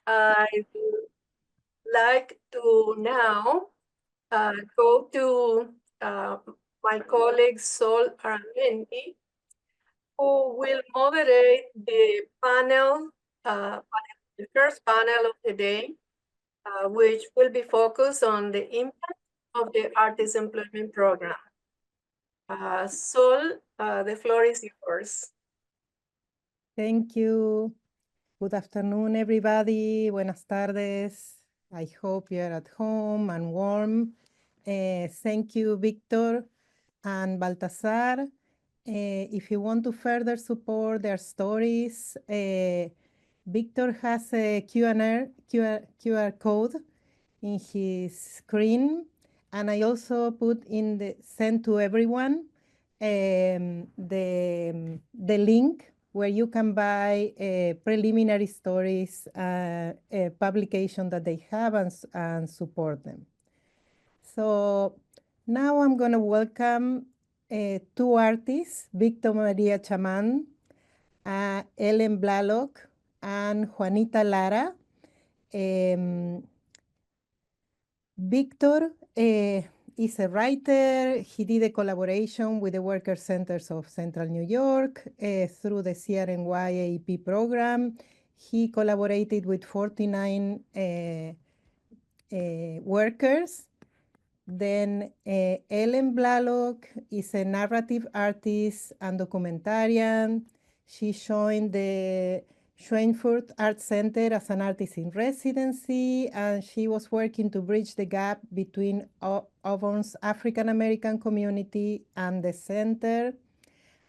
I would like to now go to my colleague Sol Aramendi, who will moderate the panel, the first panel of the day, which will be focused on the impact of the Artist Employment Program. Sol, the floor is yours. Thank you. Good afternoon, everybody. Buenas tardes. I hope you're at home and warm. Thank you, Víctor and Baltasar. If you want to further support their stories, Víctor has a QR code in his screen, and I also put in the send to everyone the link where you can buy preliminary stories, a publication that they have, and support them. So now I'm going to welcome two artists, Víctor María Chamán, Ellen Blalock, and Juanita Lara. Víctor is a writer. He did a collaboration with the Worker Centers of Central New York through the CRNY AEP program. He collaborated with 49 workers. Then Ellen Blalock is a narrative artist and documentarian. She joined the Schweinfurt Art Center as an artist in residency, and she was working to bridge the gap between Auburn's African-American community and the center.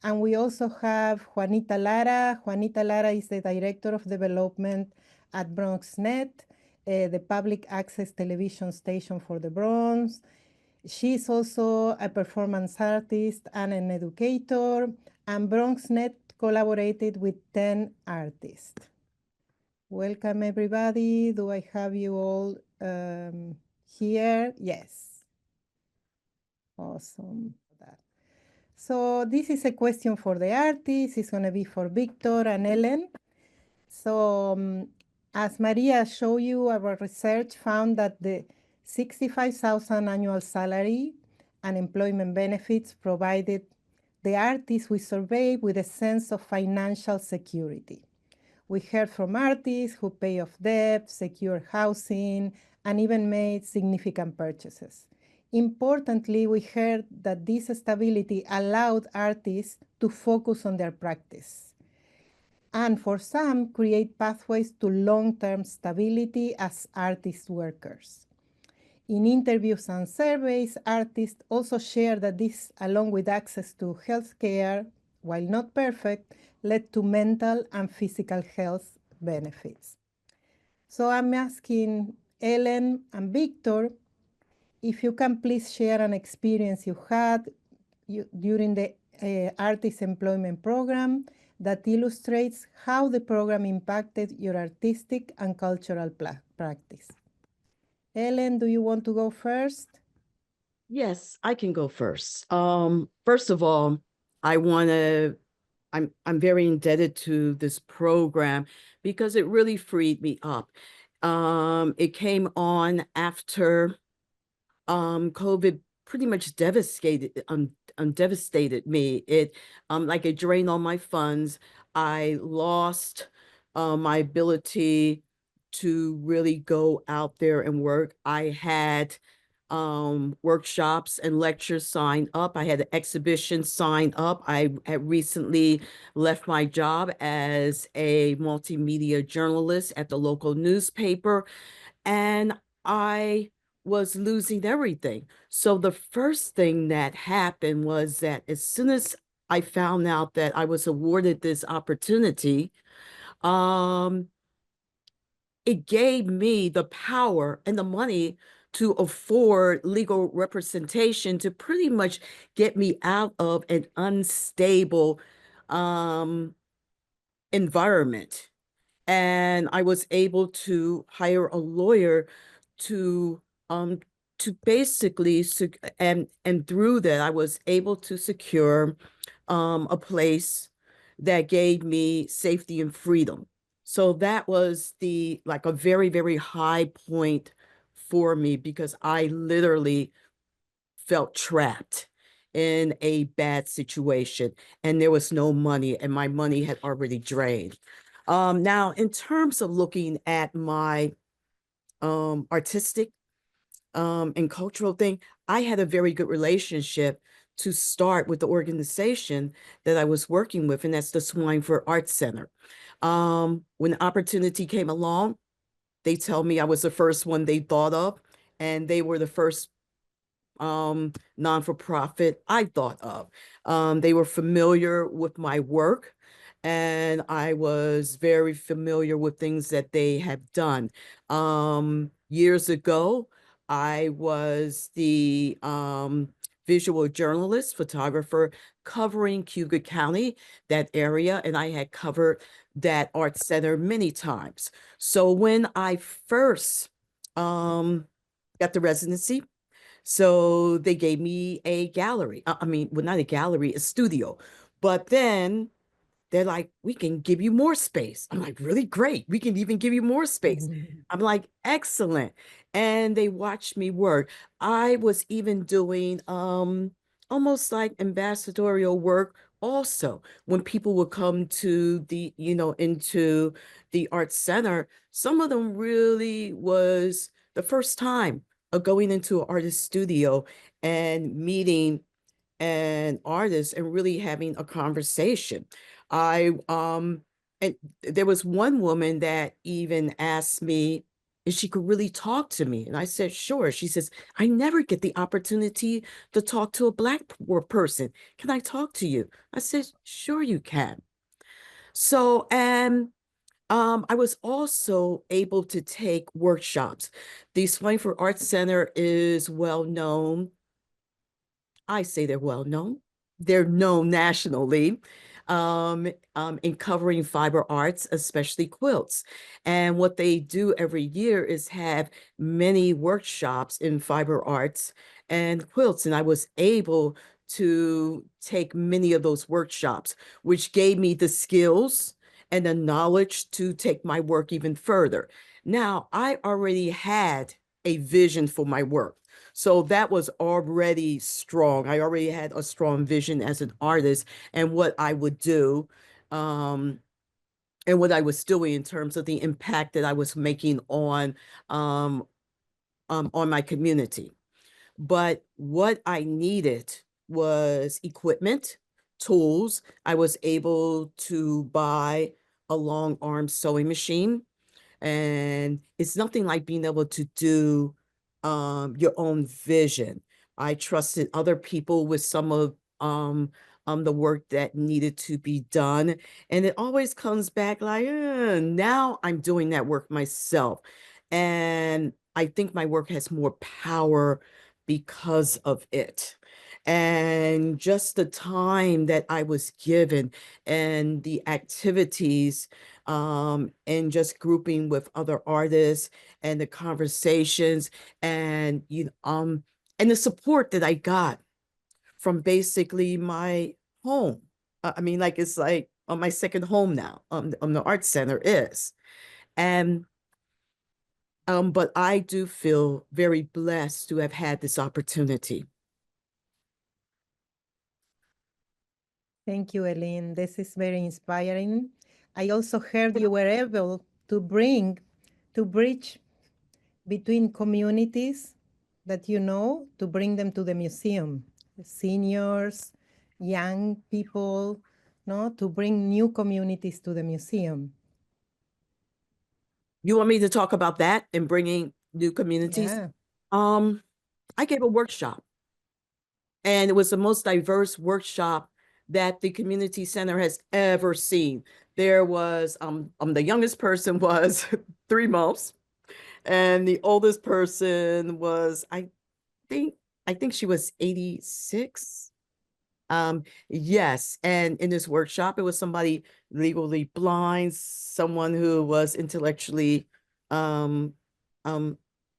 And we also have Juanita Lara. Juanita Lara is the Director of Development at BronxNet, the public access television station for the Bronx. She's also a performance artist and an educator, and BronxNet collaborated with 10 artists. Welcome, everybody. Do I have you all here? Yes. Awesome. So this is a question for the artists. It's going to be for Víctor and Ellen. So as María showed you, our research found that the $65,000 annual salary and employment benefits provided the artists we surveyed with a sense of financial security. We heard from artists who pay off debt, secure housing, and even made significant purchases. Importantly, we heard that this stability allowed artists to focus on their practice, and for some, create pathways to long-term stability as artist workers. In interviews and surveys, artists also share that this, along with access to health care, while not perfect, led to mental and physical health benefits. So I'm asking Ellen and Víctor if you can please share an experience you had during the Artist Employment Program that illustrates how the program impacted your artistic and cultural practice. Ellen, do you want to go first? Yes, I can go first. First of all, I'm very indebted to this program because it really freed me up. It came on after COVID pretty much devastated me. It like it drained all my funds. I lost my ability to really go out there and work. I had workshops and lectures signed up. I had an exhibition signed up. I had recently left my job as a multimedia journalist at the local newspaper, and I was losing everything. So the first thing that happened was that as soon as I found out that I was awarded this opportunity, it gave me the power and the money to afford legal representation to pretty much get me out of an unstable environment. And I was able to hire a lawyer to basically, and through that, I was able to secure a place that gave me safety and freedom. So that was like a very, very high point for me, because I literally felt trapped in a bad situation, and there was no money, and my money had already drained. Now, in terms of looking at my artistic and cultural thing, I had a very good relationship to start with the organization that I was working with, and that's the Swine for Arts Center. When the opportunity came along, they tell me I was the first one they thought of, and they were the first non-for-profit I thought of. They were familiar with my work, and I was very familiar with things that they have done. Years ago, I was the visual journalist, photographer, covering Cuba County, that area, and I had covered that art center many times. So when I first got the residency, so they gave me a gallery. I mean, well, not a gallery, a studio. But then they're like, we can give you more space. I'm like, really great. We can even give you more space. I'm like, excellent. And they watched me work. I was even doing almost like ambassadorial work also. When people would come to the, into the art center, some of them really was the first time of going into an artist studio and meeting an artist and really having a conversation. And there was one woman that even asked me if she could really talk to me. And I said, sure. She says, I never get the opportunity to talk to a Black person. Can I talk to you? I said, sure you can. So, and I was also able to take workshops. The Swine for Arts Center is well known. I say they're well known. They're known nationally in covering fiber arts, especially quilts. And what they do every year is have many workshops in fiber arts and quilts. And I was able to take many of those workshops, which gave me the skills and the knowledge to take my work even further. Now, I already had a vision for my work. So that was already strong. I already had a strong vision as an artist and what I would do, and what I was doing in terms of the impact that I was making on my community. But what I needed was equipment, tools. I was able to buy a long arm sewing machine, and it's nothing like being able to do your own vision. I trusted other people with some of the work that needed to be done. And it always comes back like, now I'm doing that work myself. And I think my work has more power because of it. And just the time that I was given and the activities and just grouping with other artists and the conversations and and the support that I got from basically my home. I mean, like it's like my second home now. The art center is, and but I do feel very blessed to have had this opportunity. Thank you, Eileen. This is very inspiring. I also heard you were able to bridge between communities that you know, to bring them to the museum, seniors, young people, no, to bring new communities to the museum. You want me to talk about that and bringing new communities? Yeah. I gave a workshop, and it was the most diverse workshop that the community center has ever seen. There was the youngest person was 3 months, and the oldest person was I think she was 86. Yes, and in this workshop, it was somebody legally blind, someone who was intellectually um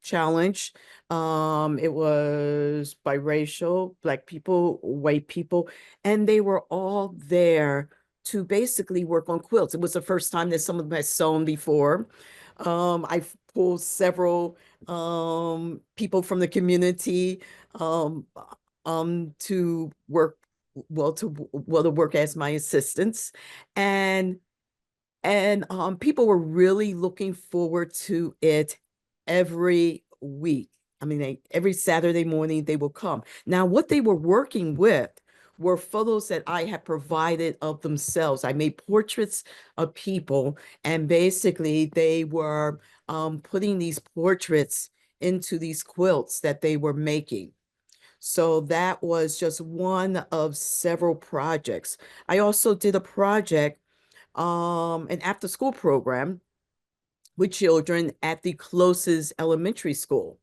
challenged. It was biracial, Black people, white people, and they were all there to basically work on quilts. It was the first time that some of them had sewn before. I've pulled several people from the community to work to work as my assistants, and people were really looking forward to it every week. I mean, every Saturday morning they will come. Now, what they were working with were photos that I had provided of themselves. I made portraits of people, and basically they were putting these portraits into these quilts that they were making. So that was just one of several projects. I also did a project, an after-school program with children at the closest elementary school.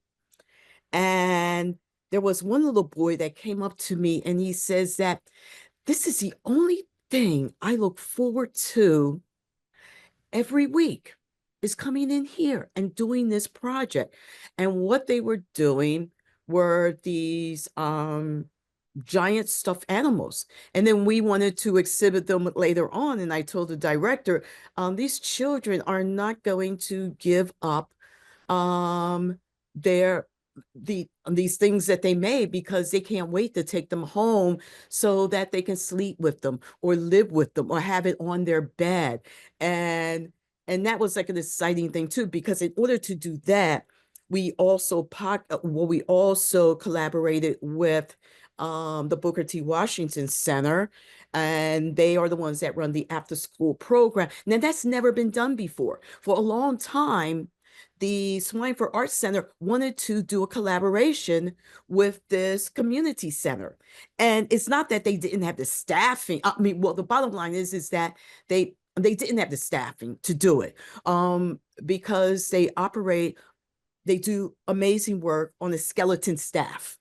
And there was one little boy that came up to me and he says that this is the only thing I look forward to every week, is coming in here and doing this project. And what they were doing were these giant stuffed animals. And then we wanted to exhibit them later on. And I told the director, these children are not going to give up these things that they made, because they can't wait to take them home so that they can sleep with them or live with them or have it on their bed. And that was like an exciting thing too, because in order to do that, we also collaborated with the Booker T. Washington Center, and they are the ones that run the after school program. Now, that's never been done before. For a long time, the Swine for Arts Center wanted to do a collaboration with this community center. And it's not that they didn't have the staffing. I mean, well, the bottom line is that they didn't have the staffing to do it, because they do amazing work on a skeleton staff.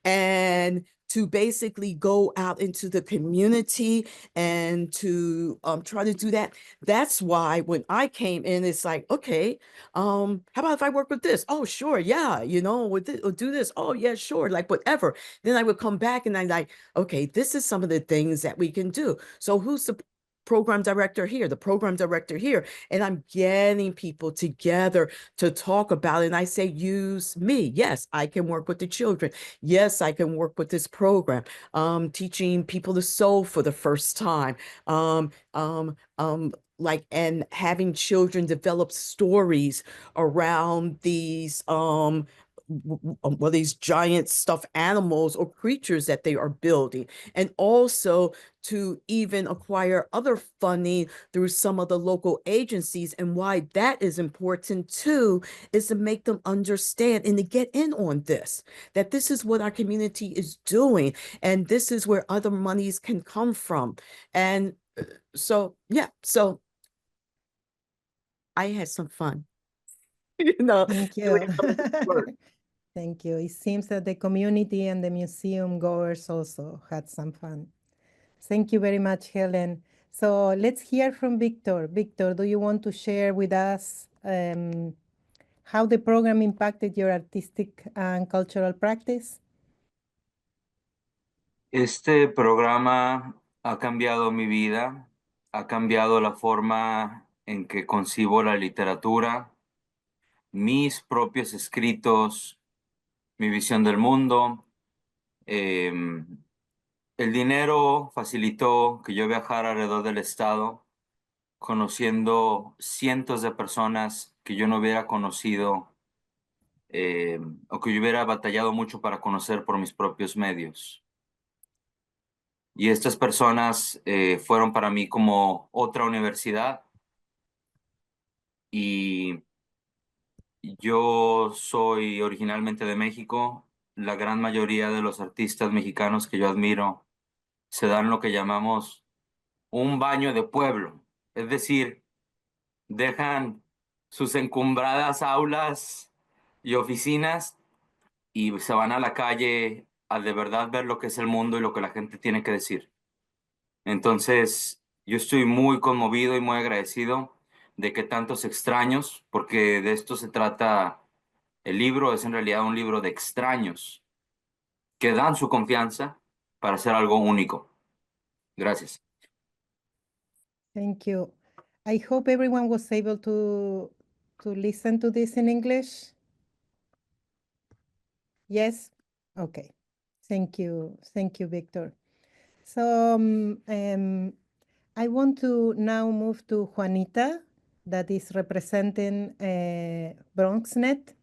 And to basically go out into the community and to try to do that. That's why when I came in, it's like, okay, how about if I work with this? Oh, sure, yeah, with this, or do this. Oh, yeah, sure, like whatever. Then I would come back and I'm like, okay, this is some of the things that we can do. So who's the program director here, the program director here? And I'm getting people together to talk about it. And I say, use me. Yes, I can work with the children. Yes, I can work with this program. Teaching people to sew for the first time. And having children develop stories around these these giant stuffed animals or creatures that they are building, and also to even acquire other funding through some of the local agencies. And why that is important too is to make them understand and to get in on this, that this is what our community is doing, and this is where other monies can come from. And so, yeah, so I had some fun. Thank you. Thank you. It seems that the community and the museum goers also had some fun. Thank you very much, Helen. So let's hear from Víctor. Víctor, do you want to share with us how the program impacted your artistic and cultural practice? Este programa ha cambiado mi vida, ha cambiado la forma en que concibo la literatura, mis propios escritos, mi visión del mundo. El dinero facilitó que yo viajara alrededor del estado, conociendo cientos de personas que yo no hubiera conocido o que yo hubiera batallado mucho para conocer por mis propios medios. Y estas personas fueron para mí como otra universidad. Y yo soy originalmente de México. La gran mayoría de los artistas mexicanos que yo admiro se dan lo que llamamos un baño de pueblo. Es decir, dejan sus encumbradas aulas y oficinas y se van a la calle a de verdad ver lo que es el mundo y lo que la gente tiene que decir. Entonces, yo estoy muy conmovido y muy agradecido de que tantos extraños, porque de esto se trata, el libro es en realidad un libro de extraños que dan su confianza para hacer algo único. Gracias. Thank you. I hope everyone was able to listen to this in English. Yes? Okay. Thank you. Thank you, Víctor. So I want to now move to Juanita, that is representing BronxNet.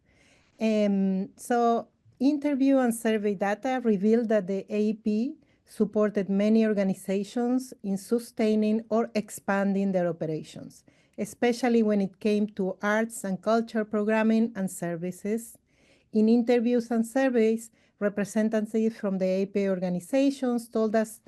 So interview and survey data revealed that the AEP supported many organizations in sustaining or expanding their operations, especially when it came to arts and culture programming and services. In interviews and surveys, representatives from the AEP organizations told us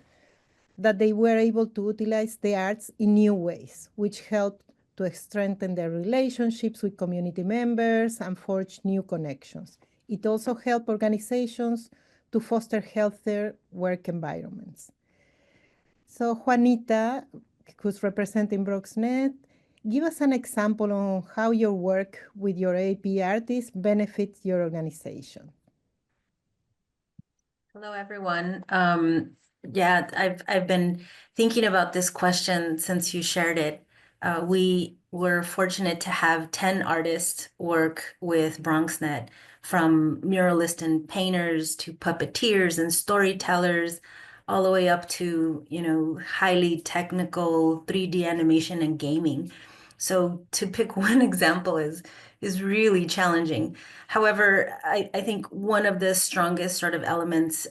that they were able to utilize the arts in new ways, which helped to strengthen their relationships with community members and forge new connections. It also helped organizations to foster healthier work environments. So Juanita, who's representing BronxNet, give us an example on how your work with your AEP artists benefits your organization. Hello, everyone. Yeah, I've been thinking about this question since you shared it. We were fortunate to have 10 artists work with BronxNet, from muralists and painters to puppeteers and storytellers, all the way up to, highly technical 3D animation and gaming. So to pick one example is really challenging. However, I think one of the strongest sort of elements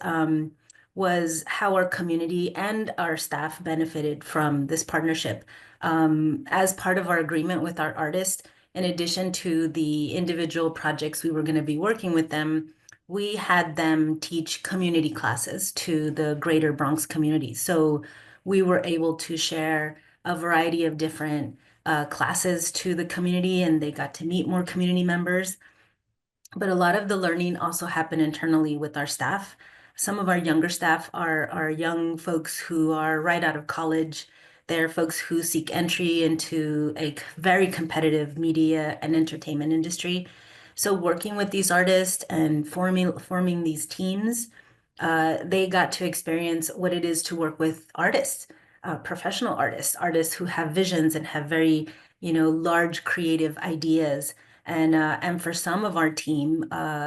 was how our community and our staff benefited from this partnership. As part of our agreement with our artists, in addition to the individual projects we were going to be working with them, we had them teach community classes to the greater Bronx community. So we were able to share a variety of different classes to the community, and they got to meet more community members. But a lot of the learning also happened internally with our staff. Some of our younger staff are young folks who are right out of college. They're folks who seek entry into a very competitive media and entertainment industry. So working with these artists and forming these teams, they got to experience what it is to work with artists, professional artists who have visions and have very, large creative ideas. And for some of our team,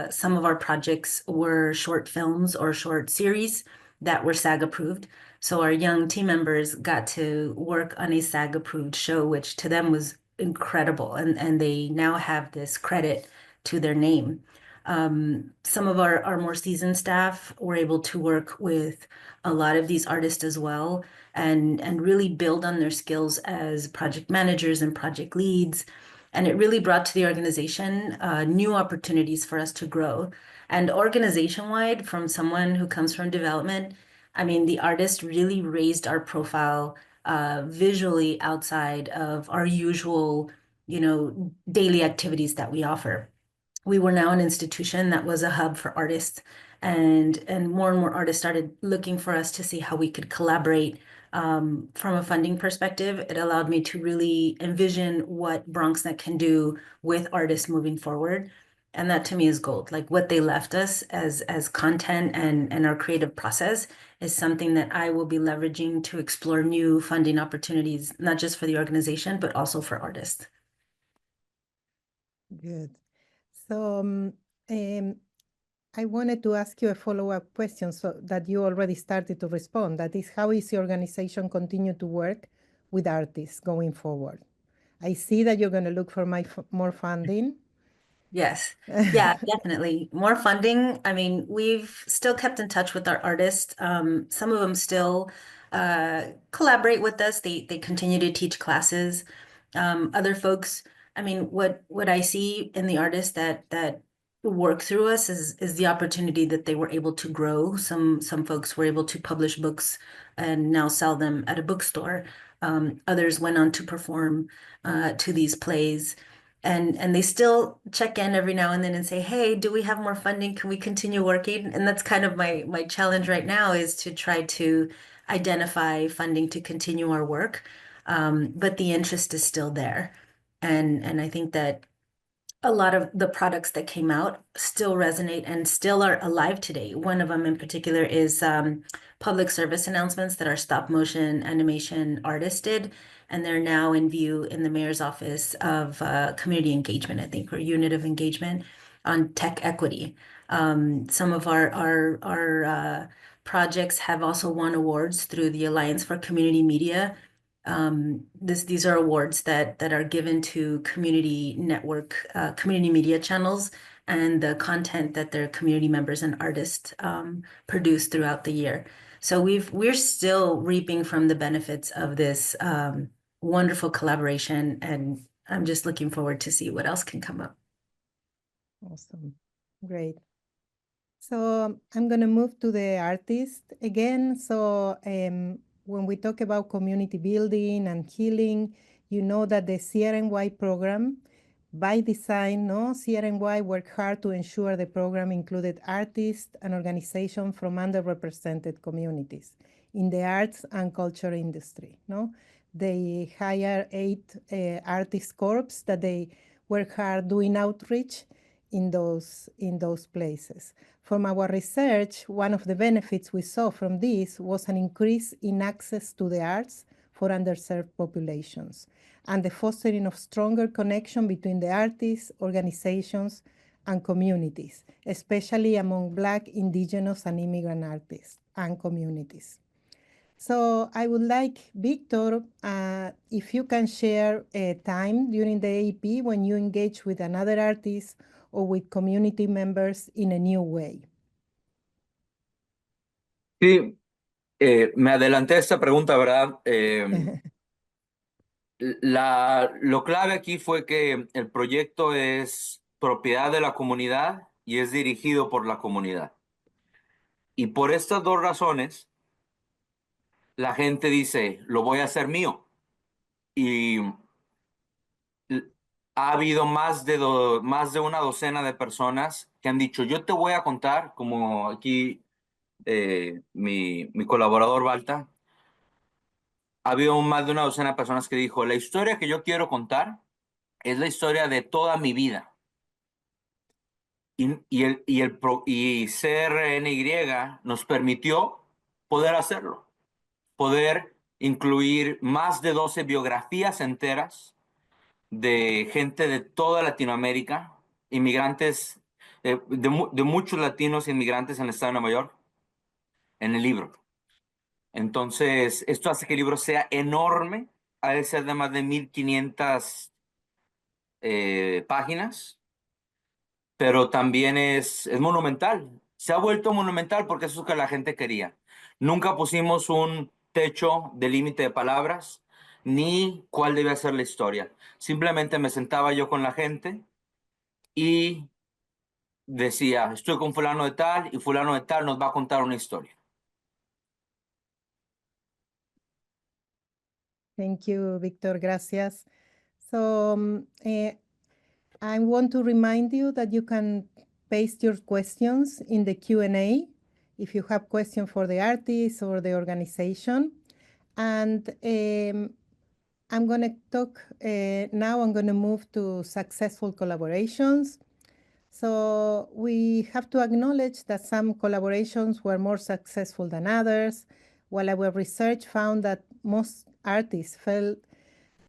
some of our projects were short films or short series that were SAG approved. So our young team members got to work on a SAG approved show, which to them was incredible. And they now have this credit to their name. Some of our more seasoned staff were able to work with a lot of these artists as well, and really build on their skills as project managers and project leads. And it really brought to the organization new opportunities for us to grow. And organization-wide, from someone who comes from development, I mean, the artist really raised our profile visually outside of our usual, daily activities that we offer. We were now an institution that was a hub for artists, and more artists started looking for us to see how we could collaborate. From a funding perspective, it allowed me to really envision what BronxNet can do with artists moving forward. And that to me is gold. Like what they left us as content and our creative process is something that I will be leveraging to explore new funding opportunities, not just for the organization, but also for artists. Good. So I wanted to ask you a follow-up question so that you already started to respond. That is, how is the organization continue to work with artists going forward? I see that you're going to look for more funding. Yes. Yeah, definitely. More funding. I mean, we've still kept in touch with our artists. Some of them still collaborate with us. They continue to teach classes. Other folks, I mean, what I see in the artists that work through us is the opportunity that they were able to grow. Some folks were able to publish books and now sell them at a bookstore. Others went on to perform to these plays. And they still check in every now and then and say, hey, do we have more funding? Can we continue working? And that's kind of my challenge right now, is to try to identify funding to continue our work. But the interest is still there. And I think that a lot of the products that came out still resonate and still are alive today. One of them in particular is public service announcements that our stop motion animation artist did. and they're now in view in the mayor's office of community engagement, I think, or unit of engagement on tech equity. Some of our projects have also won awards through the Alliance for Community Media. These are awards that are given to community network, community media channels, and the content that their community members and artists produce throughout the year. So we're still reaping from the benefits of this wonderful collaboration, and I'm just looking forward to see what else can come up. Awesome. Great. So I'm going to move to the artist again. So when we talk about community building and healing, you know that the CRNY program, by design, CRNY worked hard to ensure the program included artists and organizations from underrepresented communities in the arts and culture industry. They hire 8 artist corps that they work hard doing outreach in those places. From our research, one of the benefits we saw from this was an increase in access to the arts for underserved populations and the fostering of stronger connection between the artists, organizations, and communities, especially among Black, Indigenous, and immigrant artists and communities. So I would like, Víctor, if you can share a time during the AEP when you engage with another artist or with community members in a new way. Sí, me adelanté a esta pregunta, ¿verdad? Lo clave aquí fue que el proyecto es propiedad de la comunidad y es dirigido por la comunidad. Y por estas dos razones, la gente dice, lo voy a hacer mío. Y ha habido más de una docena de personas que han dicho, yo te voy a contar, como aquí mi colaborador Balta, ha habido más de una docena de personas que dijo, la historia que yo quiero contar es la historia de toda mi vida. Y CRNY nos permitió poder hacerlo, poder incluir más de 12 biografías enteras de gente de toda Latinoamérica, inmigrantes, de muchos latinos inmigrantes en el estado de Nueva York, en el libro. Entonces, esto hace que el libro sea enorme, ha de ser de más de 1500 páginas, pero también es monumental. Se ha vuelto monumental porque eso es lo que la gente quería. Nunca pusimos un techo de límite de palabras, ni cuál debía ser la historia. Simplemente me sentaba yo con la gente y decía, estoy con fulano de tal y fulano de tal nos va a contar una historia. Thank you, Víctor. Gracias. So I want to remind you that you can paste your questions in the Q&A if you have questions for the artist or the organization. And I'm going to talk now, I'm going to move to successful collaborations. So we have to acknowledge that some collaborations were more successful than others, while our research found that most artists felt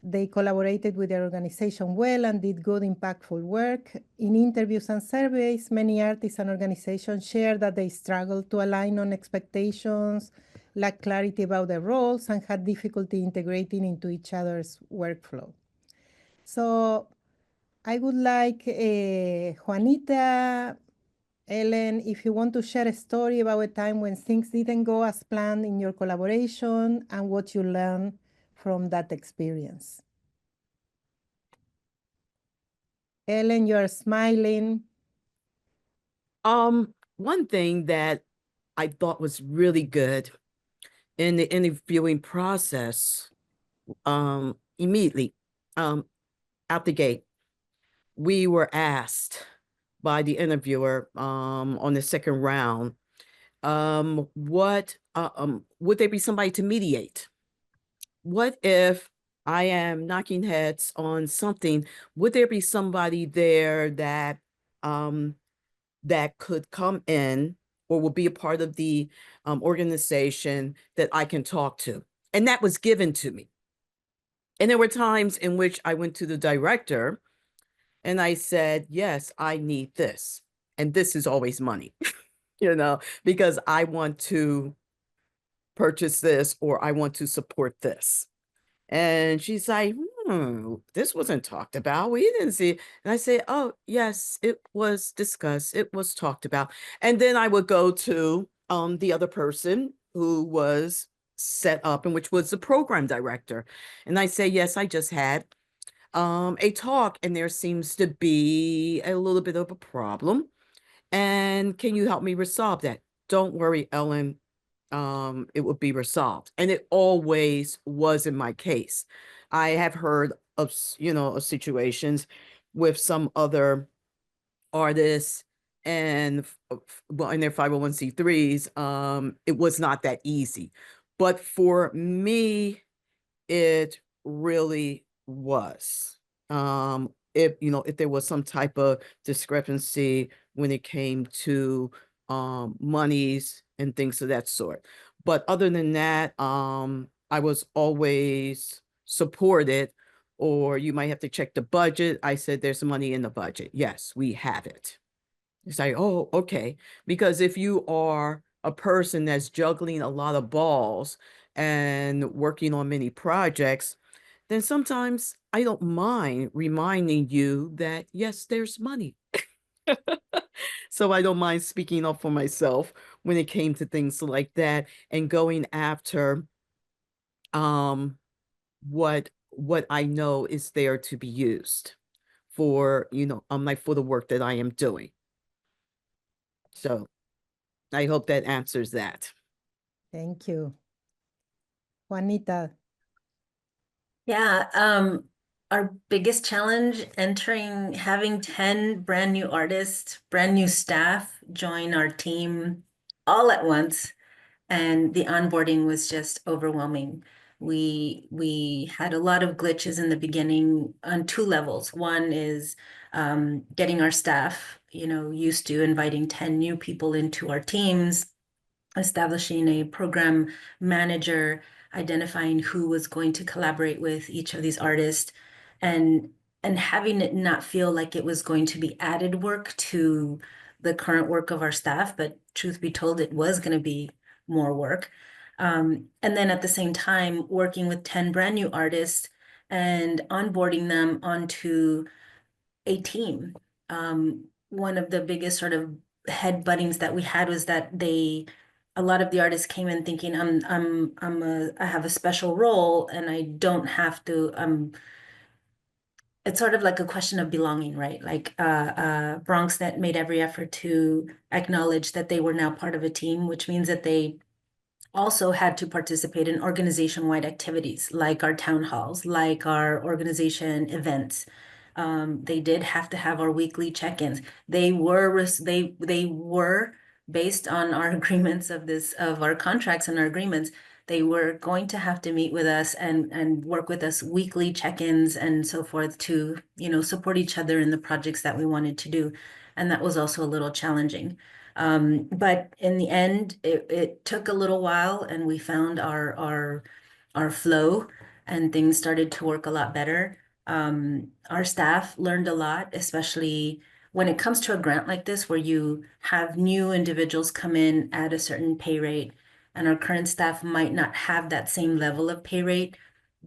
they collaborated with their organization well and did good, impactful work. In interviews and surveys, many artists and organizations shared that they struggled to align on expectations, lacked clarity about their roles, and had difficulty integrating into each other's workflow. So I would like Juanita, Ellen, if you want to share a story about a time when things didn't go as planned in your collaboration and what you learned from that experience. Ellen, you're smiling. One thing that I thought was really good in the interviewing process, immediately out the gate, we were asked by the interviewer on the second round, would there be somebody to mediate? What if I am knocking heads on something? Would there be somebody there that that could come in or will be a part of the organization that I can talk to? And that was given to me. And there were times in which I went to the director and I said, yes, I need this. And this is always money, you know, because I want to purchase this or I want to support this. And she's like, this wasn't talked about. We didn't see it. And I say, oh, yes, it was discussed. It was talked about. And then I would go to the other person who was set up, and which was the program director. And I say, yes, I just had a talk, and there seems to be a little bit of a problem. And can you help me resolve that? Don't worry, Ellen. It would be resolved. And it always was in my case. I have heard of, of situations with some other artists and well, in their 501c3s, it was not that easy. But for me, it really was. If there was some type of discrepancy when it came to monies and things of that sort. But other than that, I was always supported, or you might have to check the budget. I said, there's money in the budget. Yes, we have it. It's like, oh, okay. Because if you are a person that's juggling a lot of balls and working on many projects, then sometimes I don't mind reminding you that, yes, there's money. So I don't mind speaking up for myself when it came to things like that and going after what I know is there to be used for, like for the work that I am doing. So I hope that answers that. Thank you. Juanita. Yeah, our biggest challenge having 10 brand new artists, brand new staff join our team all at once, and the onboarding was just overwhelming. We had a lot of glitches in the beginning on two levels. One is getting our staff, used to inviting 10 new people into our teams, establishing a program manager, identifying who was going to collaborate with each of these artists, and having it not feel like it was going to be added work to the current work of our staff, but truth be told, it was going to be more work. And then at the same time, working with 10 brand new artists and onboarding them onto a team. One of the biggest sort of headbuttings that we had was that a lot of the artists came in thinking I have a special role and I don't have to, it's sort of like a question of belonging, right? Like BronxNet made every effort to acknowledge that they were now part of a team, which means that they also had to participate in organization-wide activities like our town halls, like our organization events. They did have to have our weekly check-ins. They were based on our agreements of our contracts and our agreements. They were going to have to meet with us and work with us weekly check-ins and so forth to, support each other in the projects that we wanted to do. And that was also a little challenging. But in the end, it took a little while and we found our flow and things started to work a lot better. Our staff learned a lot, especially when it comes to a grant like this, where you have new individuals come in at a certain pay rate and our current staff might not have that same level of pay rate.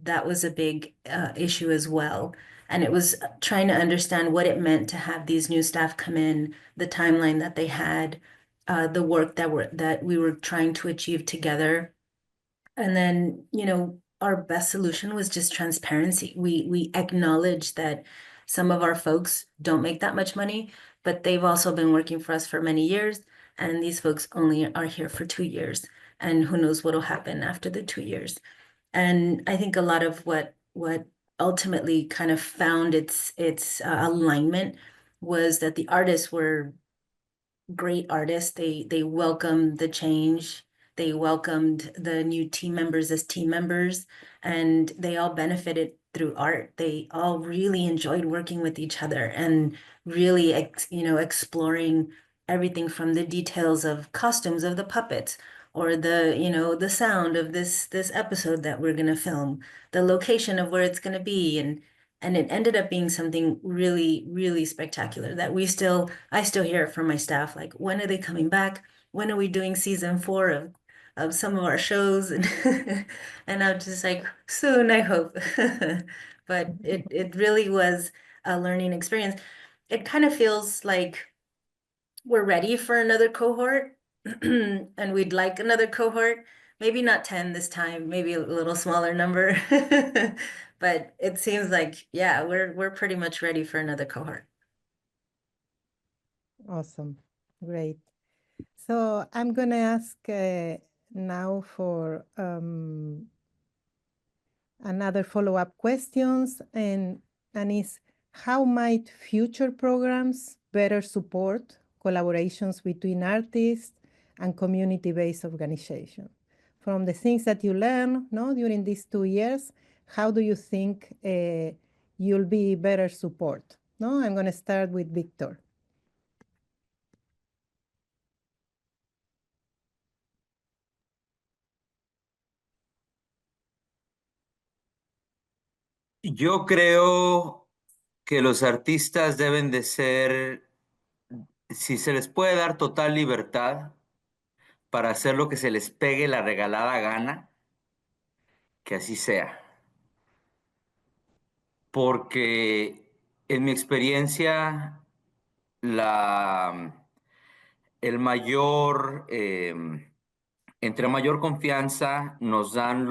That was a big issue as well. And it was trying to understand what it meant to have these new staff come in, the timeline that they had, the work that we were trying to achieve together. And then, our best solution was just transparency. We acknowledge that some of our folks don't make that much money, but they've also been working for us for many years. And these folks only are here for 2 years. And who knows what'll happen after the 2 years. And I think a lot of what ultimately kind of found its alignment was that the artists were great artists. They welcomed the change. They welcomed the new team members as team members, and they all benefited through art. They all really enjoyed working with each other and really, exploring everything from the details of costumes of the puppets or the sound of this episode that we're gonna film, the location of where it's gonna be, and it ended up being something really, really spectacular that I still hear it from my staff, like, when are they coming back? When are we doing season 4 of some of our shows? And I'm just like, soon, I hope. But it really was a learning experience. It kind of feels like we're ready for another cohort, and we'd like another cohort. Maybe not 10 this time, maybe a little smaller number. But it seems like, yeah, we're pretty much ready for another cohort. Awesome. Great. So I'm going to ask now for another follow-up questions, and is how might future programs better support collaborations between artists and community-based organizations? From the things that you learn, during these 2 years, how do you think you'll be better support? I'm going to start with Víctor. Yo creo que los artistas deben de ser, si se les puede dar total libertad para hacer lo que se les pegue la regalada gana, que así sea. Porque en mi experiencia, el mayor, entre mayor confianza nos dan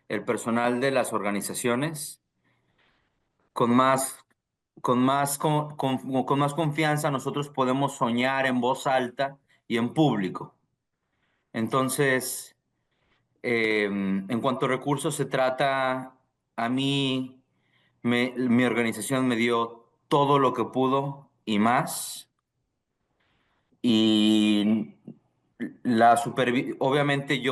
el personal de las organizaciones, con más confianza nosotros podemos soñar en voz alta y en público. Entonces, en cuanto a recursos se trata, a mí mi organización me dio todo lo que pudo y más. Y obviamente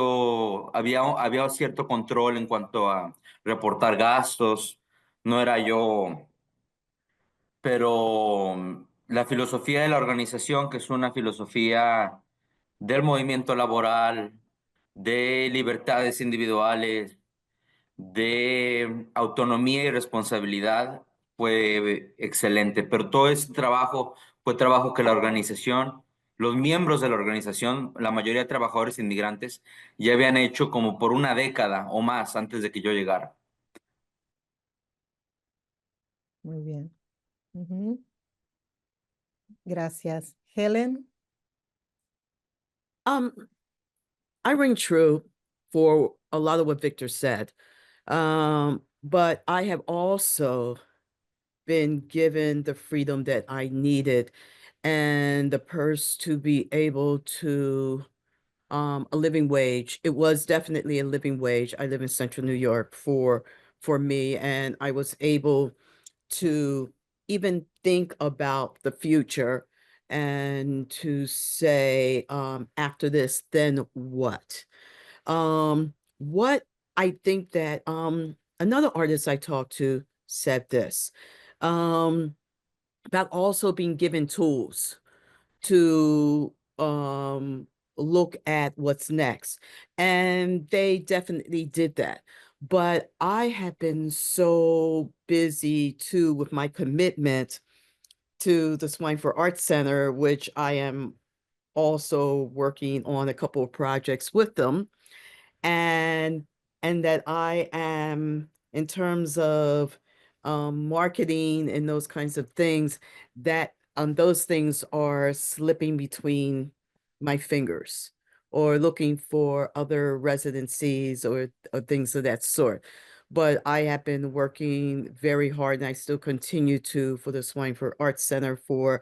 había cierto control en cuanto a reportar gastos, no era yo, pero la filosofía de la organización, que es una filosofía del movimiento laboral, de libertades individuales, de autonomía y responsabilidad, fue excelente. Pero todo ese trabajo fue trabajo que la organización, los miembros de la organización, la mayoría de trabajadores inmigrantes, ya habían hecho como por una década o más antes de que yo llegara. Muy bien. Gracias. Helen? I ring true for a lot of what Víctor said. But I have also been given the freedom that I needed and the purse to be able to a living wage. It was definitely a living wage. I live in Central New York for me, and I was able to even think about the future and to say, after this, then what? What I think that another artist I talked to said this about also being given tools to look at what's next. And they definitely did that. But I have been so busy too with my commitment to the Swine for Arts Center, which I am also working on a couple of projects with them. And that I am, in terms of marketing and those kinds of things, that those things are slipping between my fingers, or looking for other residencies or things of that sort. But I have been working very hard, and I still continue to, for the Swine for Arts Center, for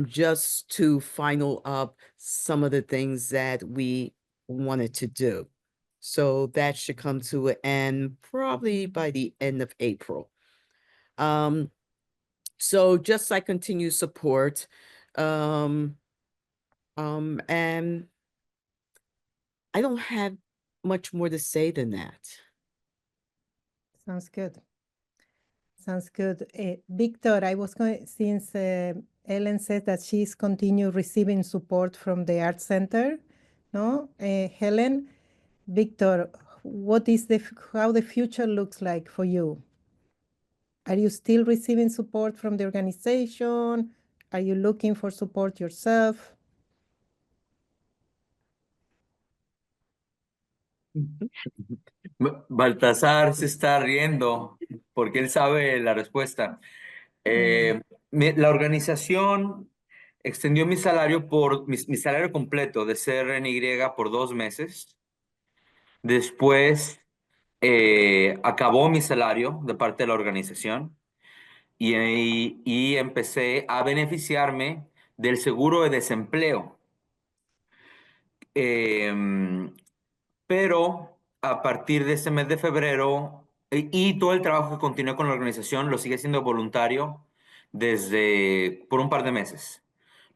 just to final up some of the things that we wanted to do. So that should come to an end probably by the end of April. So just like continue support, and I don't have much more to say than that. Sounds good. Sounds good. Víctor, I was going, since Ellen said that she's continued receiving support from the Art Center, no? Helen, Víctor, what is how the future looks like for you? Are you still receiving support from the organization? Are you looking for support yourself? Baltasar se está riendo porque él sabe la respuesta. La organización extendió mi salario mi salario completo de CRNY por 2 meses. Después acabó mi salario de parte de la organización y empecé a beneficiarme del seguro de desempleo. Pero a partir de este mes de febrero y todo el trabajo que continué con la organización lo sigue siendo voluntario por un par de meses.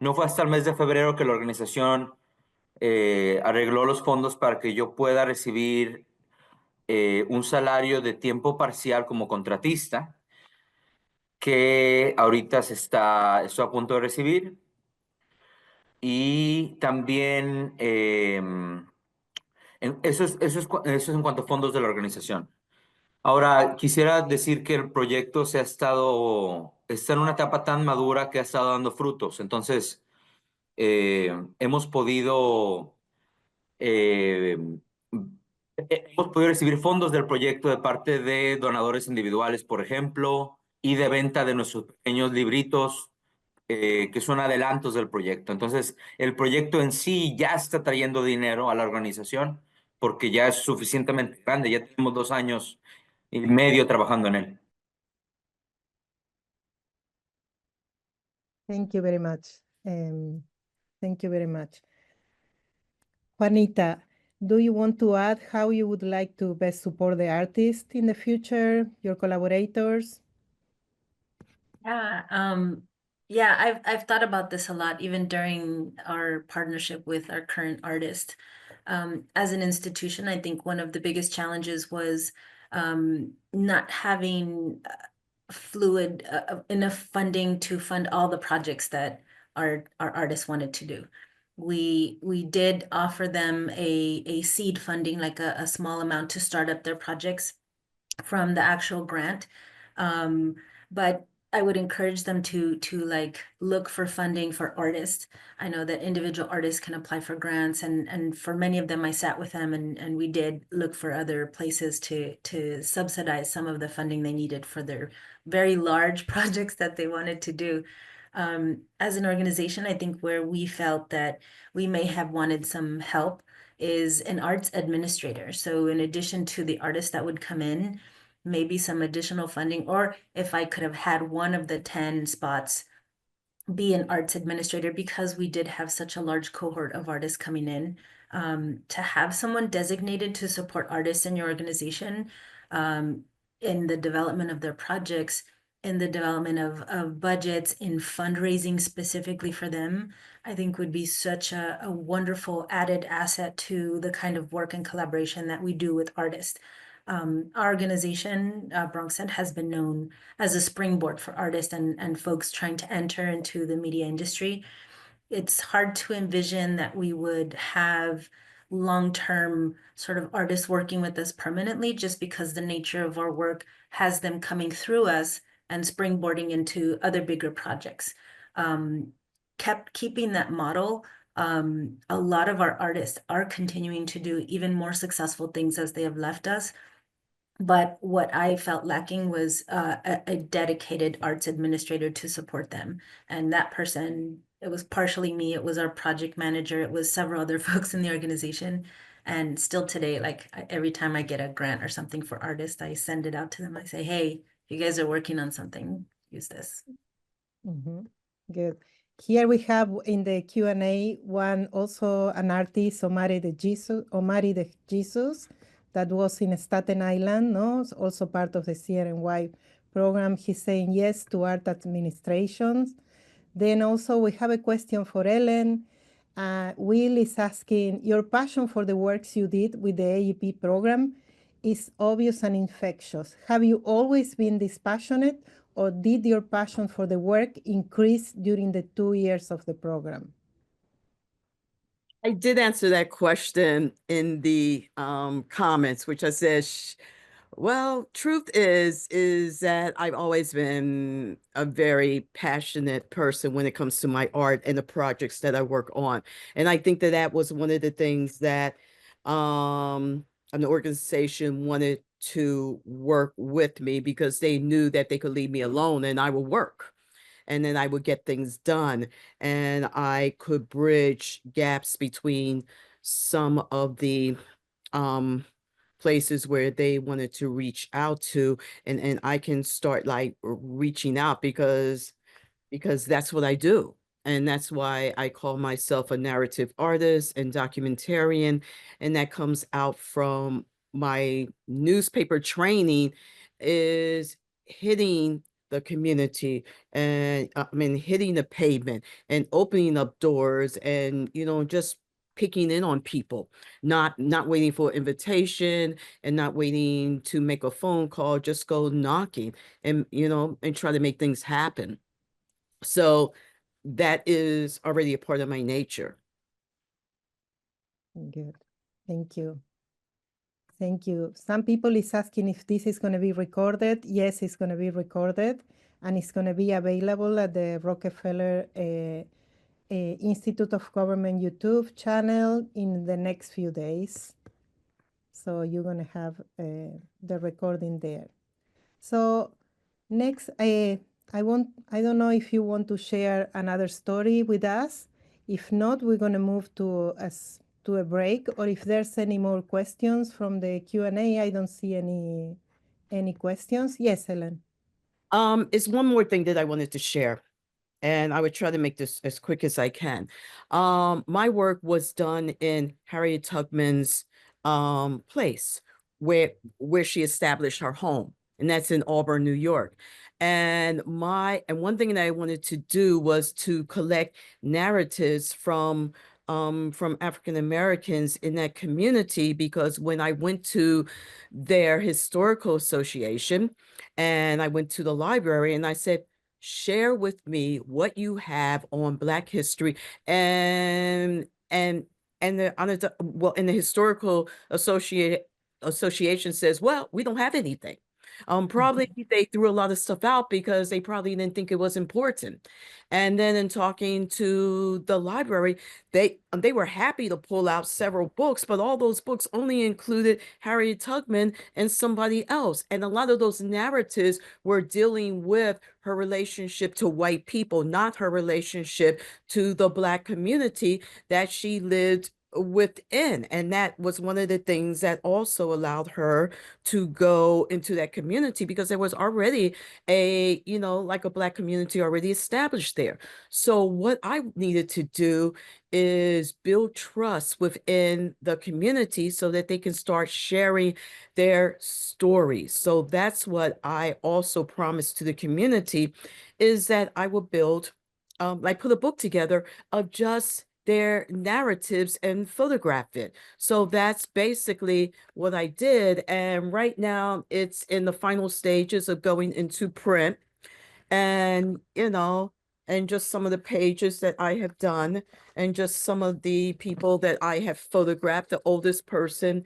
No fue hasta el mes de febrero que la organización arregló los fondos para que yo pueda recibir un salario de tiempo parcial como contratista, que ahorita estoy a punto de recibir. Y también eso es en cuanto a fondos de la organización. Ahora, quisiera decir que el proyecto está en una etapa tan madura que ha estado dando frutos. Entonces, hemos podido recibir fondos del proyecto de parte de donadores individuales, por ejemplo, y de venta de nuestros pequeños libritos, que son adelantos del proyecto. Entonces, el proyecto en sí ya está trayendo dinero a la organización porque ya es suficientemente grande, ya tenemos 2 años y medio trabajando en él. Thank you very much. Thank you very much. Juanita, do you want to add how you would like to best support the artist in the future, your collaborators? Yeah, I've thought about this a lot, even during our partnership with our current artist. As an institution, I think one of the biggest challenges was not having fluid enough funding to fund all the projects that our artists wanted to do. We did offer them a seed funding, like a small amount to start up their projects from the actual grant. But I would encourage them to like look for funding for artists. I know that individual artists can apply for grants, and for many of them, I sat with them and we did look for other places to subsidize some of the funding they needed for their very large projects that they wanted to do. As an organization, I think where we felt that we may have wanted some help is an arts administrator. So in addition to the artists that would come in, maybe some additional funding, or if I could have had one of the 10 spots be an arts administrator, because we did have such a large cohort of artists coming in, to have someone designated to support artists in your organization in the development of their projects, in the development of budgets, in fundraising specifically for them, I think would be such a wonderful added asset to the kind of work and collaboration that we do with artists. Our organization, BronxNet, has been known as a springboard for artists and folks trying to enter into the media industry. It's hard to envision that we would have long-term sort of artists working with us permanently, just because the nature of our work has them coming through us and springboarding into other bigger projects. Keeping that model, a lot of our artists are continuing to do even more successful things as they have left us. But what I felt lacking was a dedicated arts administrator to support them. And that person, it was partially me, it was our project manager, it was several other folks in the organization. And still today, like every time I get a grant or something for artists, I send it out to them. I say, hey, you guys are working on something, use this. Good. Here we have in the Q&A also an artist, Omari de Jesus, that was in Staten Island, no? Also part of the CRNY program. He's saying yes to art administrations. Then also we have a question for Ellen. Will is asking, your passion for the works you did with the AEP program is obvious and infectious. Have you always been this passionate, or did your passion for the work increase during the 2 years of the program? I did answer that question in the comments, which I said, well, truth is that I've always been a very passionate person when it comes to my art and the projects that I work on. And I think that that was one of the things that an organization wanted to work with me, because they knew that they could leave me alone and I would work. And then I would get things done, and I could bridge gaps between some of the places where they wanted to reach out to, and I can start like reaching out, because that's what I do. And that's why I call myself a narrative artist and documentarian. And that comes out from my newspaper training, is hitting the community, and I mean, hitting the pavement and opening up doors, and, you know, just picking in on people, not waiting for invitation and not waiting to make a phone call, just go knocking and, you know, and try to make things happen. So that is already a part of my nature. Good. Thank you. Thank you. Some people is asking if this is going to be recorded. Yes, it's going to be recorded, and it's going to be available at the Rockefeller Institute of Government YouTube channel in the next few days. So you're going to have the recording there. So next, I don't know if you want to share another story with us. If not, we're going to move to a break, or if there's any more questions from the Q&A. I don't see any questions. Yes, Helen. It's one more thing that I wanted to share, and I would try to make this as quick as I can. My work was done in Harriet Tubman's place, where she established her home, and that's in Auburn, New York. And one thing that I wanted to do was to collect narratives from African Americans in that community, because when I went to their historical association and I went to the library and I said, share with me what you have on Black history, and well, and the historical association says, well, we don't have anything. Probably they threw a lot of stuff out because they probably didn't think it was important. And then in talking to the library, they were happy to pull out several books, but all those books only included Harriet Tubman and somebody else. And a lot of those narratives were dealing with her relationship to white people, not her relationship to the Black community that she lived within. And that was one of the things that also allowed her to go into that community, because there was already a, you know, like a Black community already established there. So what I needed to do is build trust within the community so that they can start sharing their stories. So that's what I also promised to the community, is that I will build, like put a book together of just their narratives and photograph it. So that's basically what I did. And right now it's in the final stages of going into print. And, you know, and just some of the pages that I have done, and just some of the people that I have photographed. The oldest person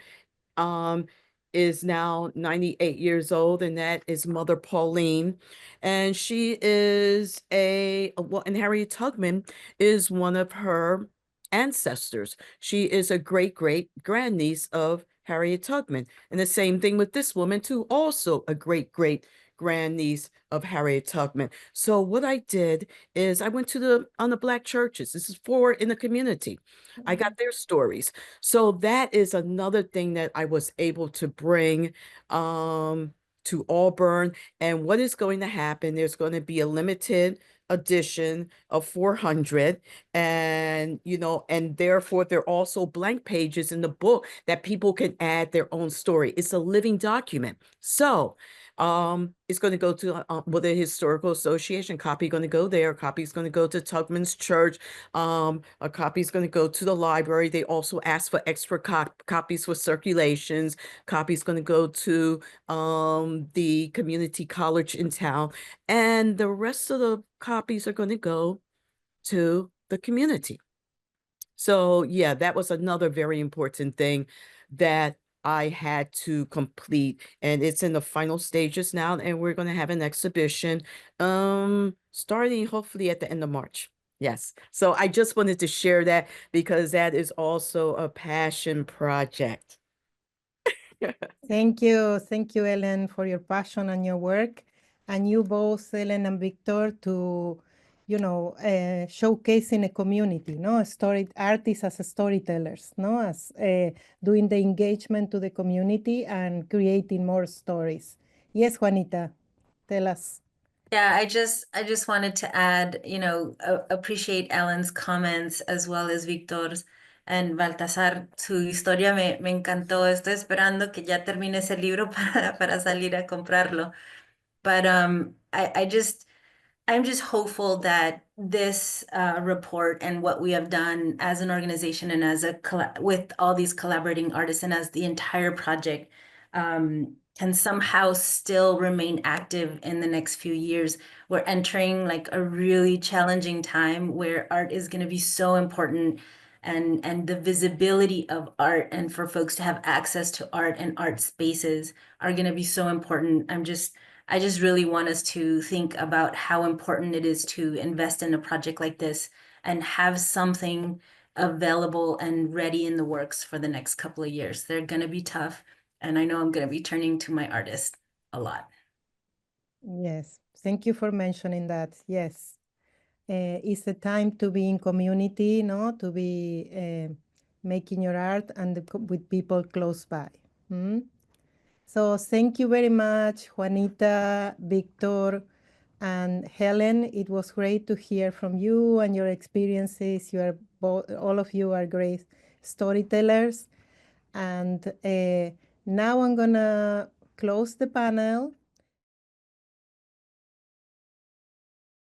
is now 98 years old, and that is Mother Pauline. And she is well, and Harriet Tubman is one of her ancestors. She is a great-great-grandniece of Harriet Tubman. And the same thing with this woman too, also a great-great-grandniece of Harriet Tubman. So what I did is I went to the Black churches. This is for in the community. I got their stories. So that is another thing that I was able to bring to Auburn. And what is going to happen, there's going to be a limited edition of 400, and, you know, and therefore there are also blank pages in the book that people can add their own story. It's a living document. So it's going to go to well, the Historical Association. Copy going to go there. A copy is going to go to Tubman's Church. A copy is going to go to the library. They also ask for extra copies for circulations. Copy is going to go to the community college in town, and the rest of the copies are going to go to the community. So yeah, that was another very important thing that I had to complete, and it's in the final stages now, and we're going to have an exhibition starting hopefully at the end of March. Yes. So I just wanted to share that because that is also a passion project. Thank you, Ellen, for your passion and your work, and you both, Ellen and Víctor, to, you know, showcasing a community, no, artists as storytellers, no, as doing the engagement to the community and creating more stories. Yes, Juanita, tell us. Yeah, I just wanted to add, you know, appreciate Alan's comments as well as Víctor's and Baltasar. Su historia me encantó. Estoy esperando que ya termine ese libro para salir a comprarlo. But I'm just hopeful that this report and what we have done as an organization and as with all these collaborating artists and as the entire project can somehow still remain active in the next few years. We're entering like a really challenging time where art is going to be so important, and the visibility of art and for folks to have access to art and art spaces are going to be so important. I just really want us to think about how important it is to invest in a project like this and have something available and ready in the works for the next couple of years. They're going to be tough, and I know I'm going to be turning to my artist a lot. Yes, thank you for mentioning that. Yes, it's the time to be in community, no, to be making your art and with people close by. So thank you very much, Juanita, Víctor, and Helen. It was great to hear from you and your experiences. You are all of you are great storytellers. And now I'm gonna close the panel